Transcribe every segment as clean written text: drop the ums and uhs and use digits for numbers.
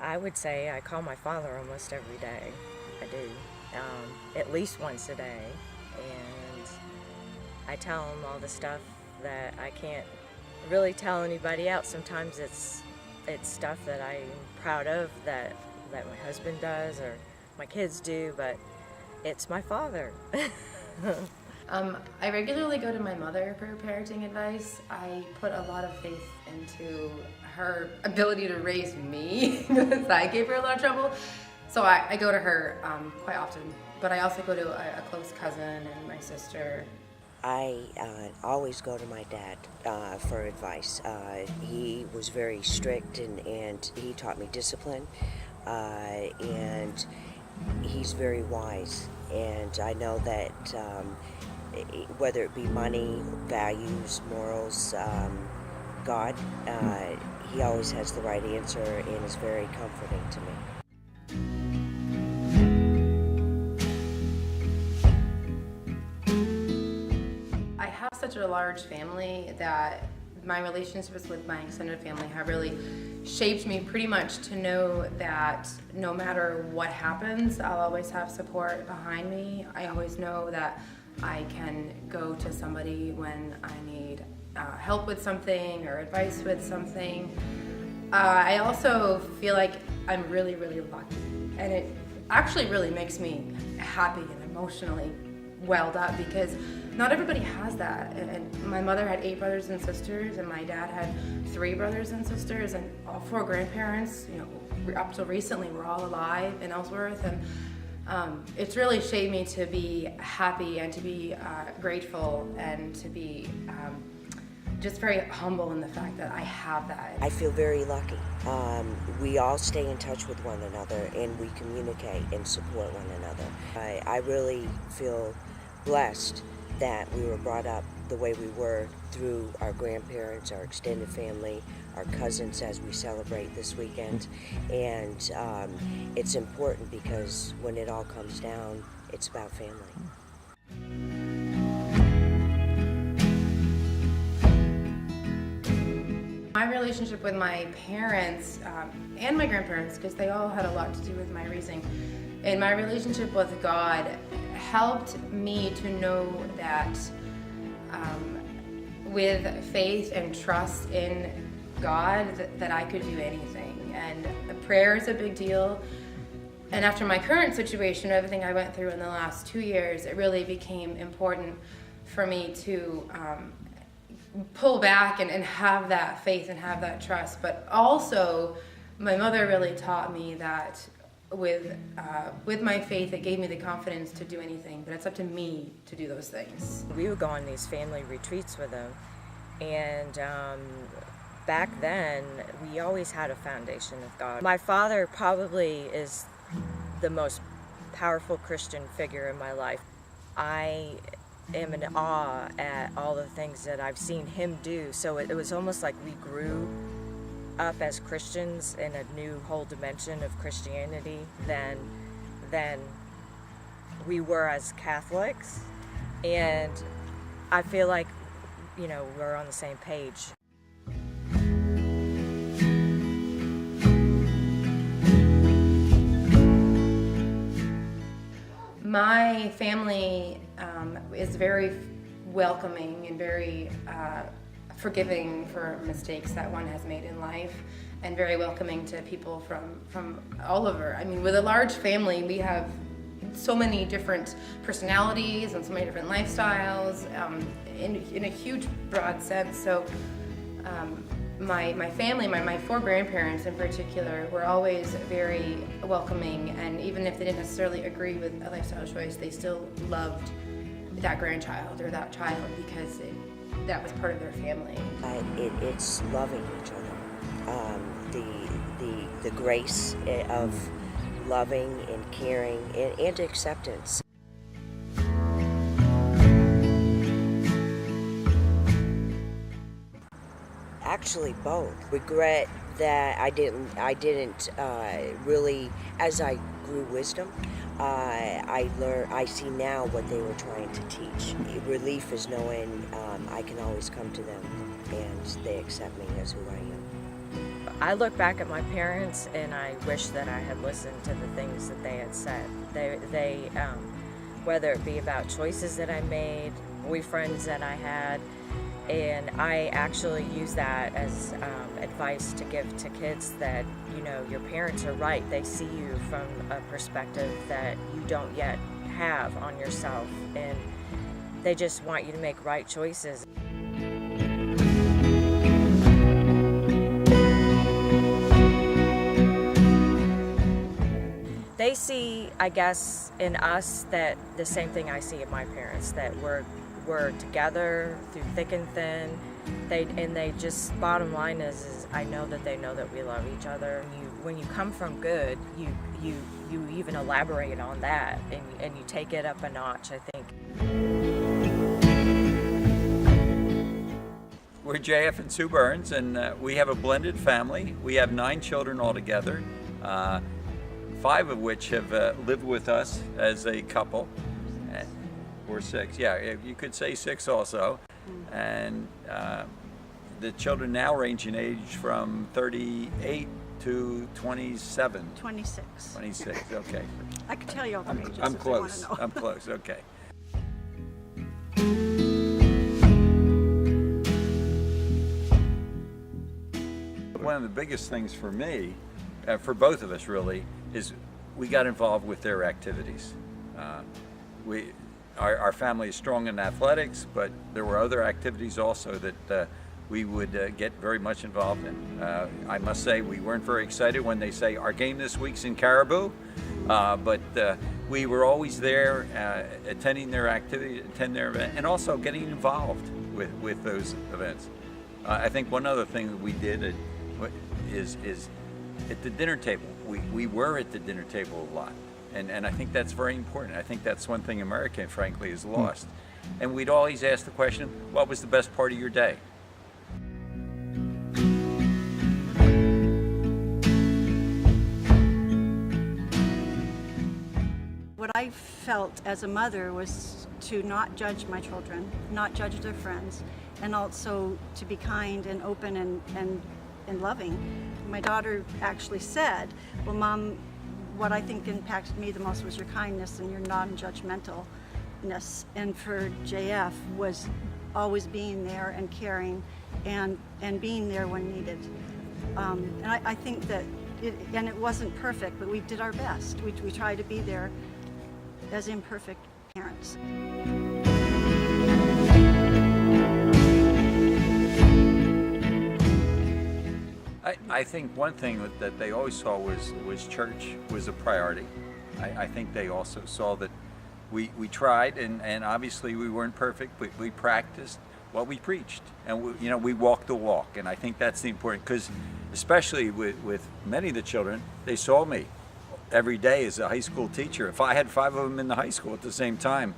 I would say I call my father almost every day. I do, at least once a day. And I tell him all the stuff that I can't really tell anybody else. Sometimes it's stuff that I'm proud of that my husband does or my kids do, but it's my father. I regularly go to my mother for parenting advice. I put a lot of faith into her ability to raise me because I gave her a lot of trouble. So I go to her quite often, but I also go to a close cousin and my sister. I always go to my dad for advice. He was very strict and he taught me discipline, and he's very wise. And I know that whether it be money, values, morals, God, he always has the right answer and is very comforting to me. I have such a large family that my relationships with my extended family have really shaped me pretty much to know that no matter what happens, I'll always have support behind me. I always know that I can go to somebody when I need help with something or advice with something. I also feel like I'm really, really lucky, and it actually really makes me happy and emotionally welled up because not everybody has that. And my mother had 8 brothers and sisters, and my dad had 3 brothers and sisters, and all 4 grandparents, up till recently, were all alive in Ellsworth. And it's really shaped me to be happy and to be grateful and to be just very humble in the fact that I have that. I feel very lucky. We all stay in touch with one another and we communicate and support one another. I really feel blessed that we were brought up the way we were through our grandparents, our extended family, our cousins as we celebrate this weekend. And it's important because when it all comes down, it's about family. My relationship with my parents and my grandparents, because they all had a lot to do with my raising, and my relationship with God helped me to know that with faith and trust in God that I could do anything. And prayer is a big deal. And after my current situation, everything I went through in the last 2 years, it really became important for me to pull back and have that faith and have that trust. But also, my mother really taught me that with my faith, it gave me the confidence to do anything, but it's up to me to do those things. We would go on these family retreats with them, and back then, we always had a foundation of God. My father probably is the most powerful Christian figure in my life. I am in awe at all the things that I've seen him do, so it was almost like we grew up as Christians in a new whole dimension of Christianity than we were as Catholics, and I feel like we're on the same page. My family is very welcoming and very forgiving for mistakes that one has made in life, and very welcoming to people from all over. I mean, with a large family, we have so many different personalities and so many different lifestyles in a huge, broad sense. So my family, my 4 grandparents in particular, were always very welcoming, and even if they didn't necessarily agree with a lifestyle choice, they still loved that grandchild or that child because that was part of their family. It's loving each other. The grace of loving and caring and acceptance. Actually, both. Regret that I didn't really, as I grew wisdom, I see now what they were trying to teach. Relief is knowing I can always come to them and they accept me as who I am. I look back at my parents and I wish that I had listened to the things that they had said. They whether it be about choices that I made, boyfriends that I had, and I actually use that as advice to give to kids that, you know, your parents are right. They see you from a perspective that you don't yet have on yourself, and they just want you to make right choices. They see, I guess, in us that the same thing I see in my parents, that we're together through thick and thin. They just, bottom line is I know that they know that we love each other. When you come from good, you even elaborate on that, and you take it up a notch, I think. We're JF and Sue Burns, and we have a blended family. We have 9 children altogether, 5 of which have lived with us as a couple, or 6. Yeah, you could say 6 also. And the children now range in age from 38 to 27. 26. 26, okay. I could tell you all the ages. I'm if you wanna close. know. I'm close, okay. One of the biggest things for me, for both of us really, is we got involved with their activities. Our family is strong in athletics, but there were other activities also that we would get very much involved in. I must say we weren't very excited when they say our game this week's in Caribou, but we were always there, attending their activities, attending their event, and also getting involved with those events. I think one other thing that we did is at the dinner table. We were at the dinner table a lot, and I think that's very important. I think that's one thing America, frankly, has lost. And we'd always ask the question, what was the best part of your day? What I felt as a mother was to not judge my children, not judge their friends, and also to be kind and open and loving. My daughter actually said, well, Mom, what I think impacted me the most was your kindness and your non-judgmentalness. And for JF was always being there and caring and being there when needed. And I think that, it wasn't perfect, but we did our best. We tried to be there as imperfect parents. I think one thing that they always saw was church was a priority. I think they also saw that we tried, and obviously we weren't perfect, but we practiced what we preached, and we walked the walk. And I think that's the important, because especially with many of the children, they saw me every day as a high school teacher. If I had 5 of them in the high school at the same time,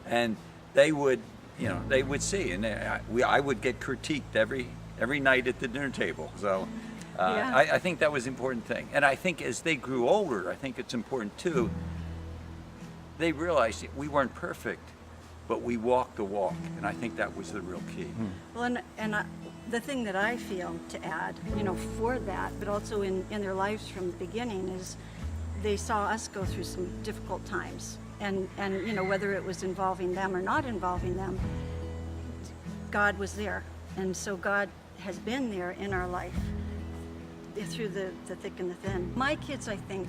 and they would see, and I would get critiqued every night at the dinner table. So Yeah. I think that was an important thing. And I think as they grew older, I think it's important too, they realized that we weren't perfect, but we walked the walk. And I think that was the real key. Well, and the thing that I feel to add, for that, but also in their lives from the beginning, is they saw us go through some difficult times. And whether it was involving them or not involving them, God was there. And so God has been there in our life through the thick and the thin. My kids, I think,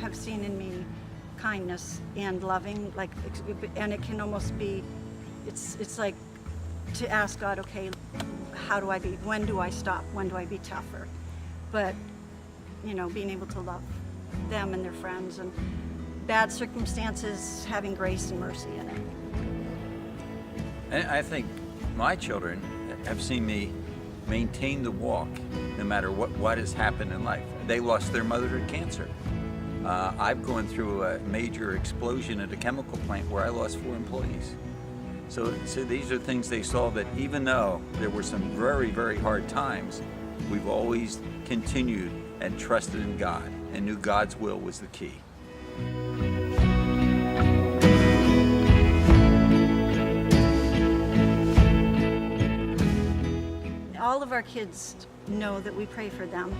have seen in me kindness and loving, and it can almost be, it's like to ask God, okay, how do I be? When do I stop? When do I be tougher? But being able to love them and their friends, and bad circumstances having grace and mercy in it. And I think my children have seen me maintain the walk no matter what has happened in life. They lost their mother to cancer. I've gone through a major explosion at a chemical plant where I lost 4 employees. So these are things they saw, that even though there were some very, very hard times, we've always continued and trusted in God and knew God's will was the key. all of our kids know that we pray for them,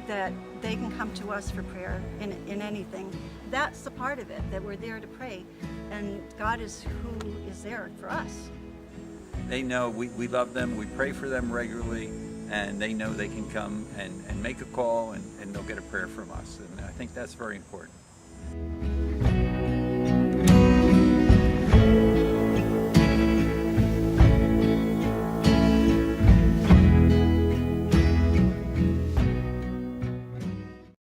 that they can come to us for prayer in anything. That's the part of it, that we're there to pray, and God is who is there for us. They know we love them, we pray for them regularly, and they know they can come and make a call, and they'll get a prayer from us. And I think that's very important.